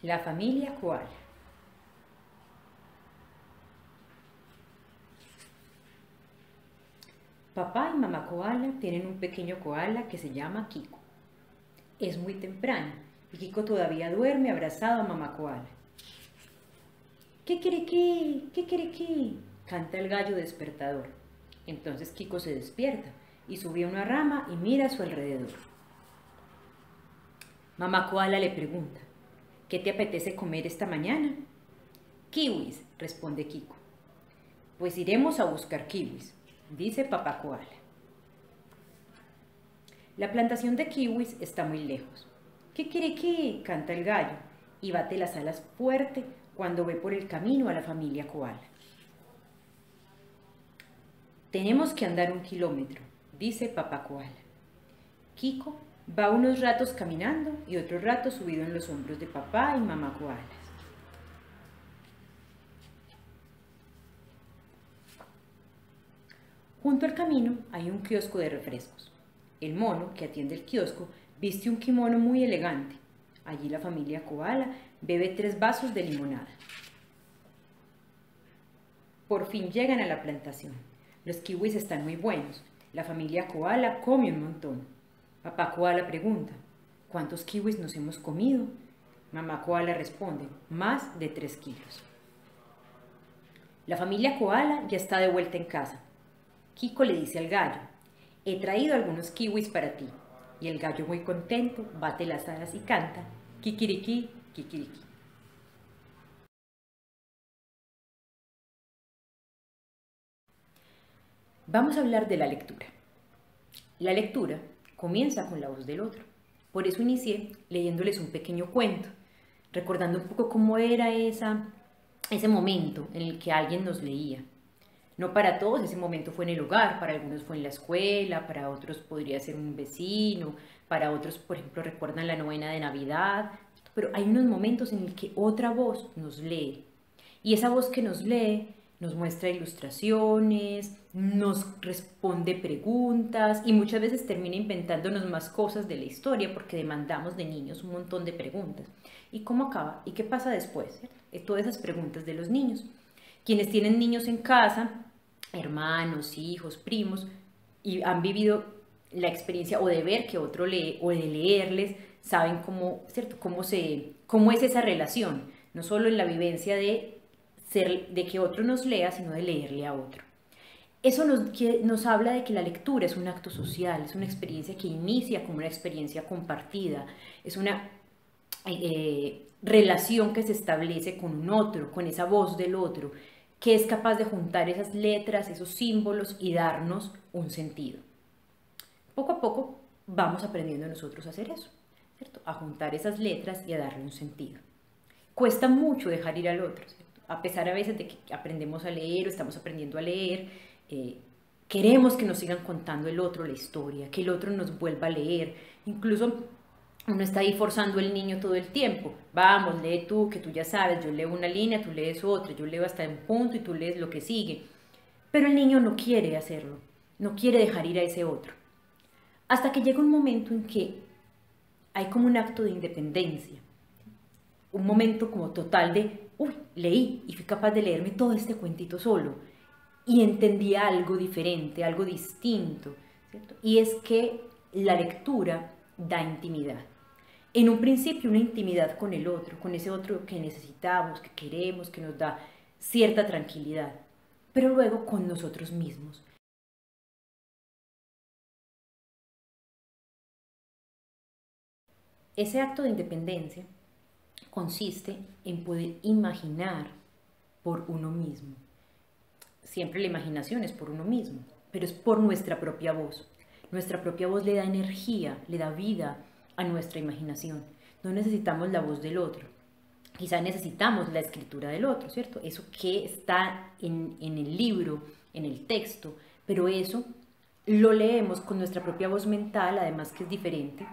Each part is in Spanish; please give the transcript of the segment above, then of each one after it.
La familia koala. Papá y mamá koala tienen un pequeño koala que se llama Kiko. Es muy temprano y Kiko todavía duerme abrazado a mamá koala. ¡Kikiriki! ¡Kikiriki! Canta el gallo despertador. Entonces Kiko se despierta y sube a una rama y mira a su alrededor. Mamá koala le pregunta, ¿qué te apetece comer esta mañana? Kiwis, responde Kiko. Pues iremos a buscar kiwis, dice papá koala. La plantación de kiwis está muy lejos. ¡Kikiriki! Canta el gallo y bate las alas fuerte cuando ve por el camino a la familia koala. Tenemos que andar 1 kilómetro, dice papá koala. Kiko va unos ratos caminando y otro rato subido en los hombros de papá y mamá koalas. Junto al camino hay un kiosco de refrescos. El mono que atiende el kiosco viste un kimono muy elegante. Allí la familia koala bebe 3 vasos de limonada. Por fin llegan a la plantación. Los kiwis están muy buenos. La familia koala come un montón. Papá koala pregunta, ¿cuántos kiwis nos hemos comido? Mamá koala responde, más de 3 kilos. La familia koala ya está de vuelta en casa. Kiko le dice al gallo, he traído algunos kiwis para ti. Y el gallo muy contento bate las alas y canta, kikiriki, kikiriki. Vamos a hablar de la lectura. La lectura comienza con la voz del otro. Por eso inicié leyéndoles un pequeño cuento, recordando un poco cómo era ese momento en el que alguien nos leía. No para todos ese momento fue en el hogar, para algunos fue en la escuela, para otros podría ser un vecino, para otros, por ejemplo, recuerdan la novena de Navidad, pero hay unos momentos en el que otra voz nos lee. Y esa voz que nos lee nos muestra ilustraciones, nos responde preguntas y muchas veces termina inventándonos más cosas de la historia porque demandamos de niños un montón de preguntas. ¿Y cómo acaba? ¿Y qué pasa después? Todas esas preguntas de los niños. Quienes tienen niños en casa, hermanos, hijos, primos, y han vivido la experiencia o de ver que otro lee o de leerles, saben cómo, ¿cierto? Cómo es esa relación, no solo en la vivencia de que otro nos lea, sino de leerle a otro. Eso nos habla de que la lectura es un acto social, es una experiencia que inicia como una experiencia compartida, es una relación que se establece con un otro, con esa voz del otro, que es capaz de juntar esas letras, esos símbolos y darnos un sentido. Poco a poco vamos aprendiendo nosotros a hacer eso, ¿cierto? A juntar esas letras y a darle un sentido. Cuesta mucho dejar ir al otro, ¿cierto? A pesar a veces de que aprendemos a leer o estamos aprendiendo a leer, queremos que nos sigan contando el otro la historia, que el otro nos vuelva a leer. Incluso uno está ahí forzando al niño todo el tiempo. Vamos, lee tú, que tú ya sabes, yo leo una línea, tú lees otra, yo leo hasta un punto y tú lees lo que sigue. Pero el niño no quiere hacerlo, no quiere dejar ir a ese otro. Hasta que llega un momento en que hay como un acto de independencia, un momento como total de, uy, leí y fui capaz de leerme todo este cuentito solo y entendí algo diferente, algo distinto, ¿cierto? Y es que la lectura da intimidad. En un principio una intimidad con el otro, con ese otro que necesitamos, que queremos, que nos da cierta tranquilidad, pero luego con nosotros mismos. Ese acto de independencia consiste en poder imaginar por uno mismo. Siempre la imaginación es por uno mismo, pero es por nuestra propia voz. Nuestra propia voz le da energía, le da vida a nuestra imaginación. No necesitamos la voz del otro. Quizá necesitamos la escritura del otro, ¿cierto? Eso que está en el libro, en el texto, pero eso lo leemos con nuestra propia voz mental, además que es diferente.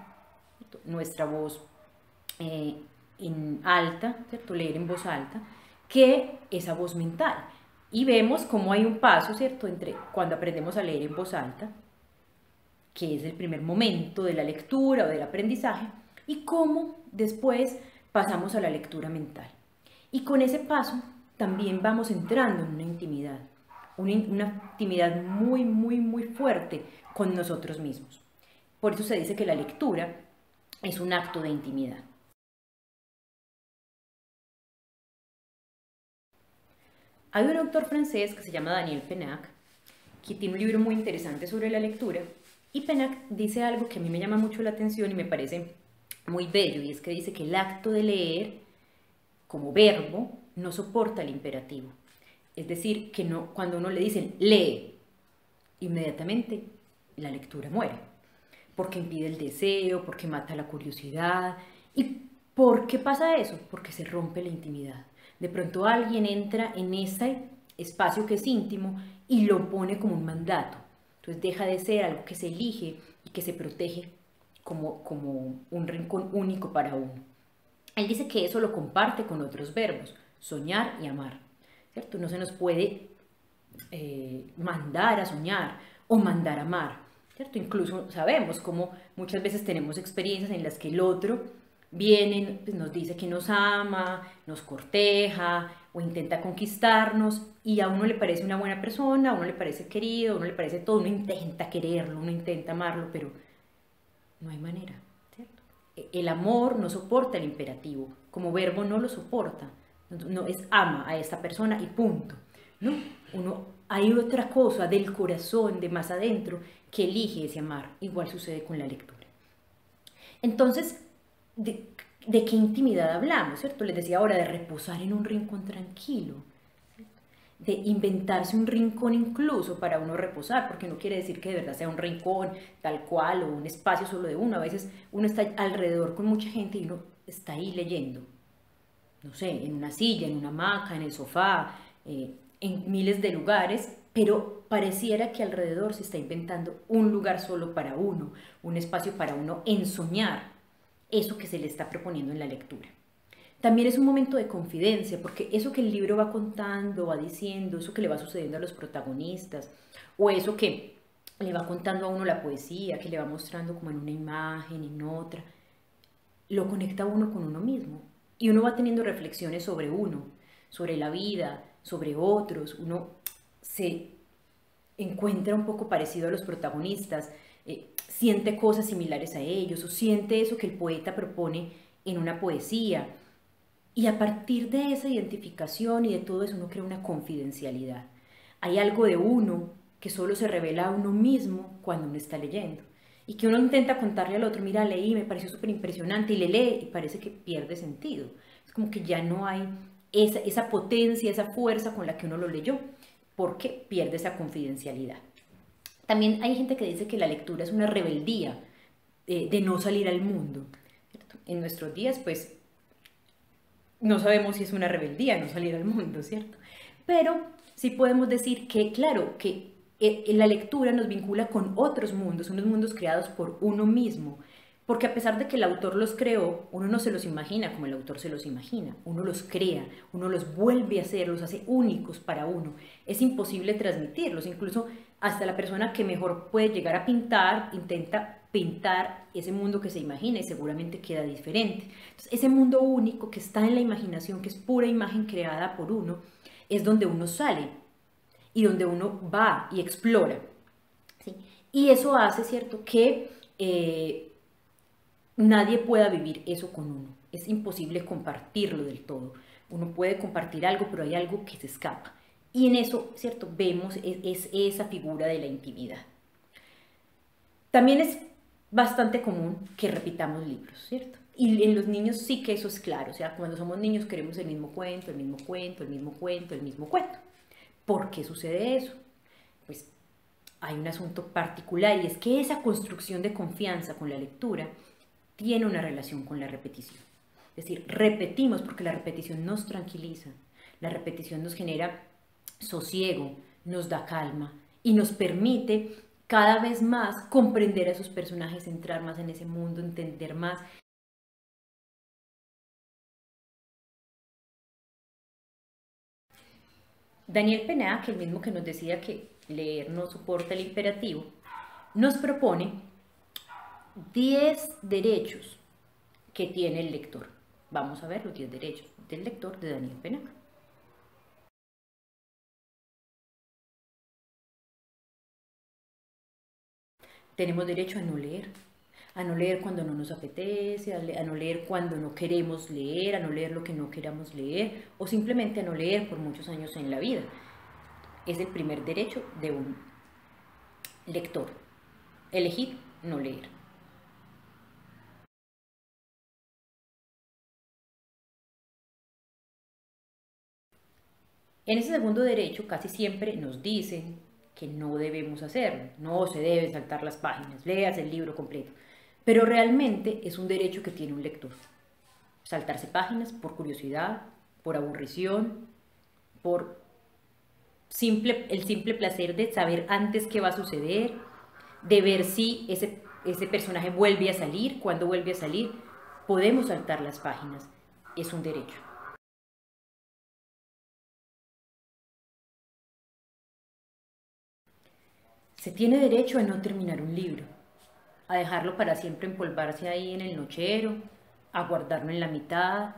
Nuestra voz en alta, ¿cierto? Leer en voz alta, que esa voz mental. Y vemos cómo hay un paso, ¿cierto?, entre cuando aprendemos a leer en voz alta, que es el primer momento de la lectura o del aprendizaje, y cómo después pasamos a la lectura mental. Y con ese paso también vamos entrando en una intimidad muy, muy, muy fuerte con nosotros mismos. Por eso se dice que la lectura es un acto de intimidad. Hay un autor francés que se llama Daniel Pennac, que tiene un libro muy interesante sobre la lectura, y Pennac dice algo que a mí me llama mucho la atención y me parece muy bello, y es que dice que el acto de leer como verbo no soporta el imperativo. Es decir, que no, cuando uno le dicen lee, inmediatamente la lectura muere, porque impide el deseo, porque mata la curiosidad. ¿Y por qué pasa eso? Porque se rompe la intimidad. De pronto alguien entra en ese espacio que es íntimo y lo pone como un mandato. Entonces deja de ser algo que se elige y que se protege como un rincón único para uno. Él dice que eso lo comparte con otros verbos, soñar y amar, ¿cierto? No se nos puede mandar a soñar o mandar a amar, ¿cierto? Incluso sabemos cómo muchas veces tenemos experiencias en las que el otro viene, pues nos dice que nos ama, nos corteja o intenta conquistarnos y a uno le parece una buena persona, a uno le parece querido, a uno le parece todo, uno intenta quererlo, uno intenta amarlo, pero no hay manera, ¿cierto? El amor no soporta el imperativo, como verbo no lo soporta, no es ama a esta persona y punto, ¿no? Hay otra cosa del corazón, de más adentro, que elige ese amar. Igual sucede con la lectura. Entonces, ¿de qué intimidad hablamos, cierto? Les decía ahora de reposar en un rincón tranquilo, de inventarse un rincón incluso para uno reposar, porque no quiere decir que de verdad sea un rincón tal cual o un espacio solo de uno. A veces uno está alrededor con mucha gente y uno está ahí leyendo, no sé, en una silla, en una hamaca, en el sofá, en miles de lugares, pero pareciera que alrededor se está inventando un lugar solo para uno, un espacio para uno ensoñar eso que se le está proponiendo en la lectura. También es un momento de confidencia, porque eso que el libro va contando, va diciendo, eso que le va sucediendo a los protagonistas, o eso que le va contando a uno la poesía, que le va mostrando como en una imagen, en otra, lo conecta a uno con uno mismo. Y uno va teniendo reflexiones sobre uno, sobre la vida, sobre otros. Uno se encuentra un poco parecido a los protagonistas, siente cosas similares a ellos, o siente eso que el poeta propone en una poesía. Y a partir de esa identificación y de todo eso uno crea una confidencialidad. Hay algo de uno que solo se revela a uno mismo cuando uno está leyendo. Y que uno intenta contarle al otro, mira, leí, me pareció súper impresionante, y le lee y parece que pierde sentido. Es como que ya no hay esa potencia, esa fuerza con la que uno lo leyó, porque pierde esa confidencialidad. También hay gente que dice que la lectura es una rebeldía de no salir al mundo, ¿cierto? En nuestros días, pues, no sabemos si es una rebeldía no salir al mundo, ¿cierto? Pero sí podemos decir que, claro, que la lectura nos vincula con otros mundos, unos mundos creados por uno mismo, porque a pesar de que el autor los creó, uno no se los imagina como el autor se los imagina, uno los crea, uno los vuelve a hacer, los hace únicos para uno. Es imposible transmitirlos, incluso hasta la persona que mejor puede llegar a pintar, intenta pintar ese mundo que se imagina y seguramente queda diferente. Entonces, ese mundo único que está en la imaginación, que es pura imagen creada por uno, es donde uno sale y donde uno va y explora, ¿sí? Y eso hace, ¿cierto?, que nadie pueda vivir eso con uno. Es imposible compartirlo del todo. Uno puede compartir algo, pero hay algo que se escapa. Y en eso, ¿cierto?, vemos es esa figura de la intimidad. También es bastante común que repitamos libros, ¿cierto? Y en los niños sí que eso es claro. O sea, cuando somos niños queremos el mismo cuento, el mismo cuento, el mismo cuento, el mismo cuento. ¿Por qué sucede eso? Pues hay un asunto particular y es que esa construcción de confianza con la lectura tiene una relación con la repetición. Es decir, repetimos porque la repetición nos tranquiliza, la repetición nos genera sosiego, nos da calma y nos permite cada vez más comprender a esos personajes, entrar más en ese mundo, entender más. Daniel Pennac, el mismo que nos decía que leer no soporta el imperativo, nos propone 10 derechos que tiene el lector. Vamos a ver los 10 derechos del lector de Daniel Pennac. Tenemos derecho a no leer cuando no nos apetece, a no leer cuando no queremos leer, a no leer lo que no queramos leer o simplemente a no leer por muchos años en la vida. Es el primer derecho de un lector, elegir no leer. En ese segundo derecho casi siempre nos dicen que no debemos hacerlo, no se deben saltar las páginas, leas el libro completo, pero realmente es un derecho que tiene un lector. Saltarse páginas por curiosidad, por aburrición, por el simple placer de saber antes qué va a suceder, de ver si ese personaje vuelve a salir, cuándo vuelve a salir. Podemos saltar las páginas, es un derecho. Se tiene derecho a no terminar un libro, a dejarlo para siempre empolvarse ahí en el nochero, a guardarlo en la mitad,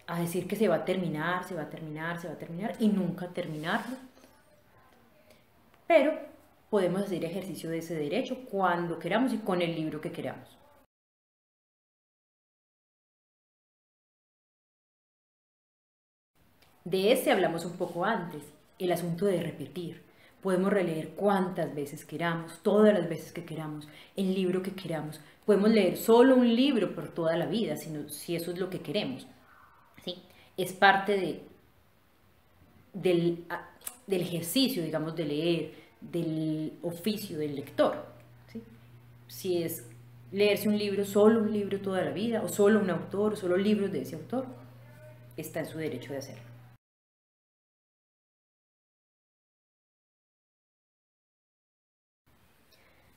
a decir que se va a terminar, se va a terminar, se va a terminar y nunca terminarlo. Pero podemos hacer ejercicio de ese derecho cuando queramos y con el libro que queramos. De este hablamos un poco antes, el asunto de repetir. Podemos releer cuantas veces queramos, todas las veces que queramos, el libro que queramos. Podemos leer solo un libro por toda la vida, si eso es lo que queremos. ¿Sí? Es parte del, del ejercicio, digamos, de leer, del oficio del lector. ¿Sí? Si es leerse un libro, solo un libro toda la vida, o solo un autor, o solo libros de ese autor, está en su derecho de hacerlo.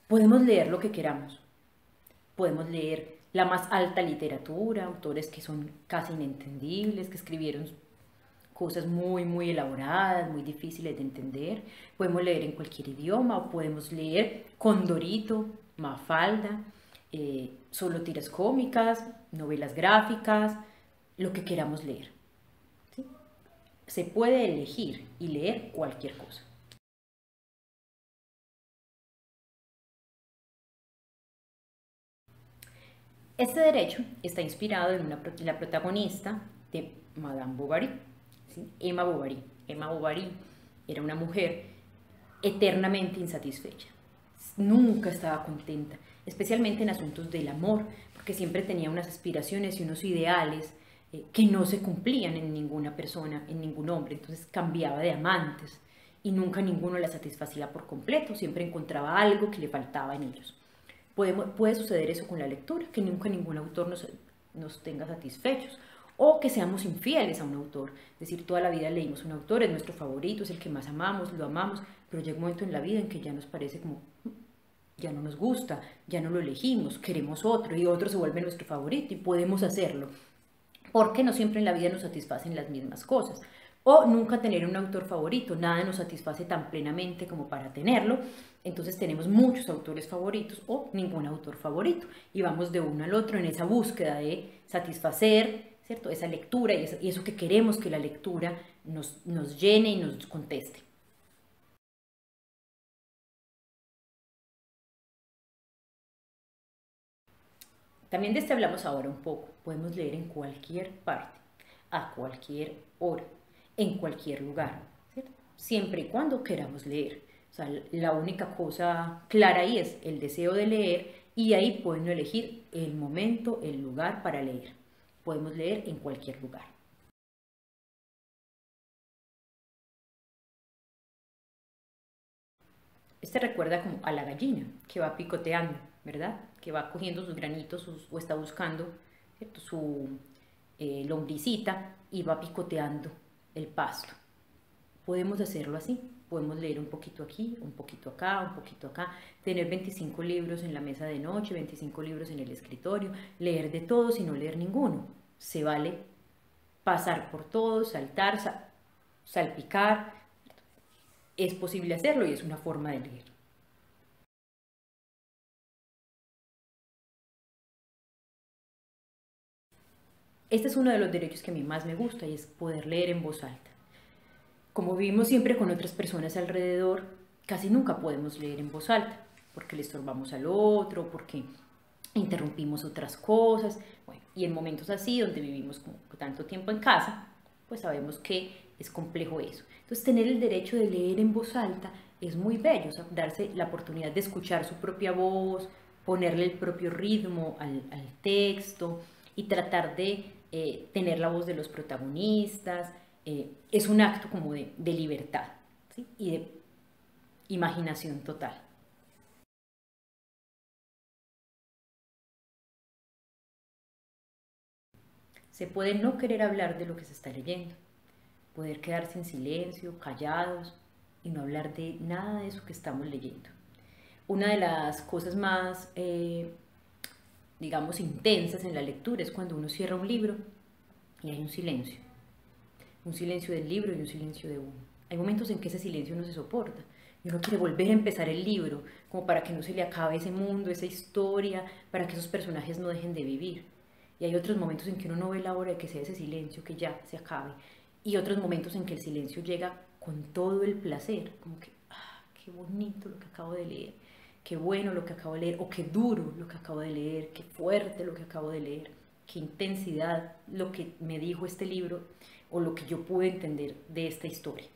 Podemos leer lo que queramos. Podemos leer la más alta literatura, autores que son casi inentendibles, que escribieron cosas muy elaboradas, muy difíciles de entender. Podemos leer en cualquier idioma o podemos leer Condorito, Mafalda, solo tiras cómicas, novelas gráficas, lo que queramos leer. ¿Sí? Se puede elegir y leer cualquier cosa. Este derecho está inspirado en la protagonista de Madame Bovary, ¿sí? Emma Bovary. Emma Bovary era una mujer eternamente insatisfecha. Nunca estaba contenta, especialmente en asuntos del amor, porque siempre tenía unas aspiraciones y unos ideales que no se cumplían en ninguna persona, en ningún hombre. Entonces cambiaba de amantes y nunca ninguno la satisfacía por completo, siempre encontraba algo que le faltaba en ellos. Puede suceder eso con la lectura, que nunca ningún autor nos tenga satisfechos o que seamos infieles a un autor. Es decir, toda la vida leímos un autor, es nuestro favorito, es el que más amamos, lo amamos, pero llega un momento en la vida en que ya nos parece como, ya no nos gusta, ya no lo elegimos, queremos otro y otro se vuelve nuestro favorito y podemos hacerlo. Porque no siempre en la vida nos satisfacen las mismas cosas. O nunca tener un autor favorito, nada nos satisface tan plenamente como para tenerlo. Entonces tenemos muchos autores favoritos o ningún autor favorito. Y vamos de uno al otro en esa búsqueda de satisfacer, ¿cierto? Esa lectura y eso que queremos que la lectura nos llene y nos conteste. También de este hablamos ahora un poco. Podemos leer en cualquier parte, a cualquier hora, en cualquier lugar, ¿cierto? Siempre y cuando queramos leer. O sea, la única cosa clara ahí es el deseo de leer y ahí pueden elegir el momento, el lugar para leer. Podemos leer en cualquier lugar. Este recuerda como a la gallina que va picoteando, ¿verdad? Que va cogiendo sus granitos o está buscando, ¿cierto? Su lombricita y va picoteando el pasto. Podemos hacerlo así, podemos leer un poquito aquí, un poquito acá, un poquito acá, tener 25 libros en la mesa de noche, 25 libros en el escritorio, leer de todos y no leer ninguno. Se vale pasar por todos, saltar, salpicar, es posible hacerlo y es una forma de leer. Este es uno de los derechos que a mí más me gusta y es poder leer en voz alta. Como vivimos siempre con otras personas alrededor, casi nunca podemos leer en voz alta, porque le estorbamos al otro, porque interrumpimos otras cosas. Bueno, y en momentos así, donde vivimos como tanto tiempo en casa, pues sabemos que es complejo eso. Entonces, tener el derecho de leer en voz alta es muy bello, o sea, darse la oportunidad de escuchar su propia voz, ponerle el propio ritmo al texto y tratar de tener la voz de los protagonistas. Es un acto como de libertad, ¿sí? Y de imaginación total. Se puede no querer hablar de lo que se está leyendo, poder quedarse en silencio, callados y no hablar de nada de eso que estamos leyendo. Una de las cosas más, digamos, intensas en la lectura es cuando uno cierra un libro y hay un silencio del libro y un silencio de uno. Hay momentos en que ese silencio no se soporta y uno quiere volver a empezar el libro, como para que no se le acabe ese mundo, esa historia, para que esos personajes no dejen de vivir. Y hay otros momentos en que uno no ve la hora de que sea ese silencio, que ya se acabe. Y otros momentos en que el silencio llega con todo el placer, como que, qué bonito lo que acabo de leer, qué bueno lo que acabo de leer, o qué duro lo que acabo de leer, qué fuerte lo que acabo de leer, qué intensidad lo que me dijo este libro o lo que yo pude entender de esta historia.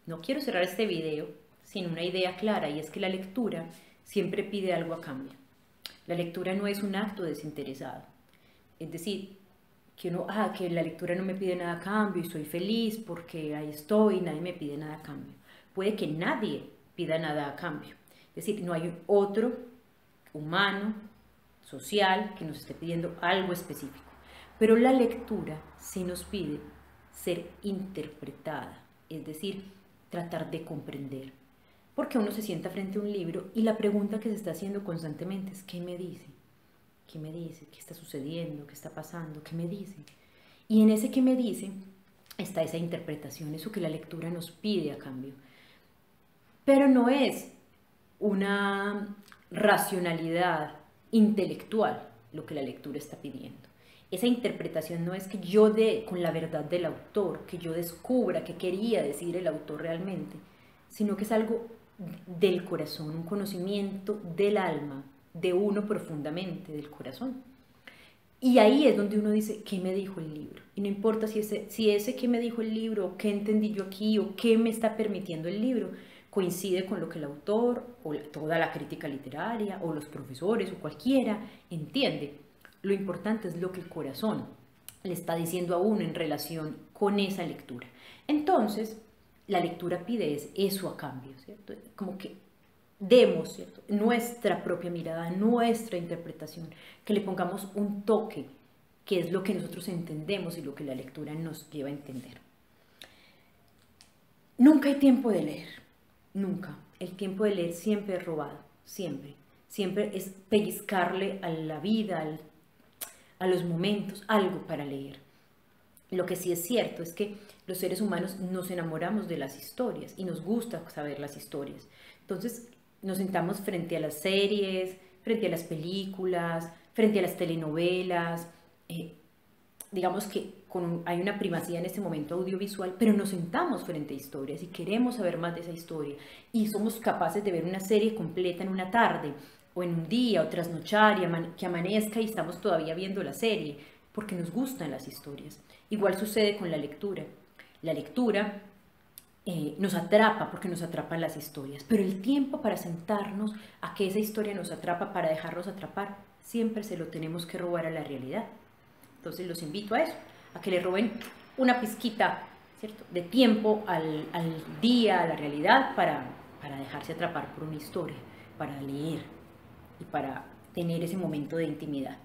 No quiero cerrar este video sin una idea clara, y es que la lectura siempre pide algo a cambio. La lectura no es un acto desinteresado. Es decir, que la lectura no me pide nada a cambio y soy feliz porque ahí estoy y nadie me pide nada a cambio. Puede que nadie pida nada a cambio. Es decir, no hay otro humano, social, que nos esté pidiendo algo específico. Pero la lectura sí nos pide ser interpretada, es decir, tratar de comprender. Porque uno se sienta frente a un libro y la pregunta que se está haciendo constantemente es: ¿qué me dice? ¿Qué me dice? ¿Qué está sucediendo? ¿Qué está pasando? ¿Qué me dice? Y en ese que me dice está esa interpretación, eso que la lectura nos pide a cambio. Pero no es una racionalidad intelectual lo que la lectura está pidiendo. Esa interpretación no es que yo dé con la verdad del autor, que yo descubra qué quería decir el autor realmente, sino que es algo del corazón, un conocimiento del alma, de uno profundamente, del corazón. Y ahí es donde uno dice: ¿qué me dijo el libro? Y no importa si ese qué me dijo el libro, qué entendí yo aquí, o qué me está permitiendo el libro, coincide con lo que el autor, o toda la crítica literaria, o los profesores, o cualquiera entiende. Lo importante es lo que el corazón le está diciendo a uno en relación con esa lectura. Entonces, la lectura pide eso a cambio, ¿cierto? Como que demos, ¿cierto?, nuestra propia mirada, nuestra interpretación, que le pongamos un toque, que es lo que nosotros entendemos y lo que la lectura nos lleva a entender. Nunca hay tiempo de leer, nunca. El tiempo de leer siempre es robado, siempre. Siempre es pellizcarle a la vida, a los momentos, algo para leer. Lo que sí es cierto es que los seres humanos nos enamoramos de las historias y nos gusta saber las historias. Entonces nos sentamos frente a las series, frente a las películas, frente a las telenovelas. Digamos que hay una primacía en este momento audiovisual, pero nos sentamos frente a historias y queremos saber más de esa historia. Y somos capaces de ver una serie completa en una tarde, o en un día, o trasnochar, que amanezca y estamos todavía viendo la serie, porque nos gustan las historias. Igual sucede con la lectura. La lectura nos atrapa porque nos atrapan las historias, pero el tiempo para sentarnos a que esa historia nos atrapa, para dejarnos atrapar, siempre se lo tenemos que robar a la realidad. Entonces los invito a eso, a que le roben una pizquita, ¿cierto?, de tiempo al día, a la realidad, para dejarse atrapar por una historia, para leer y para tener ese momento de intimidad.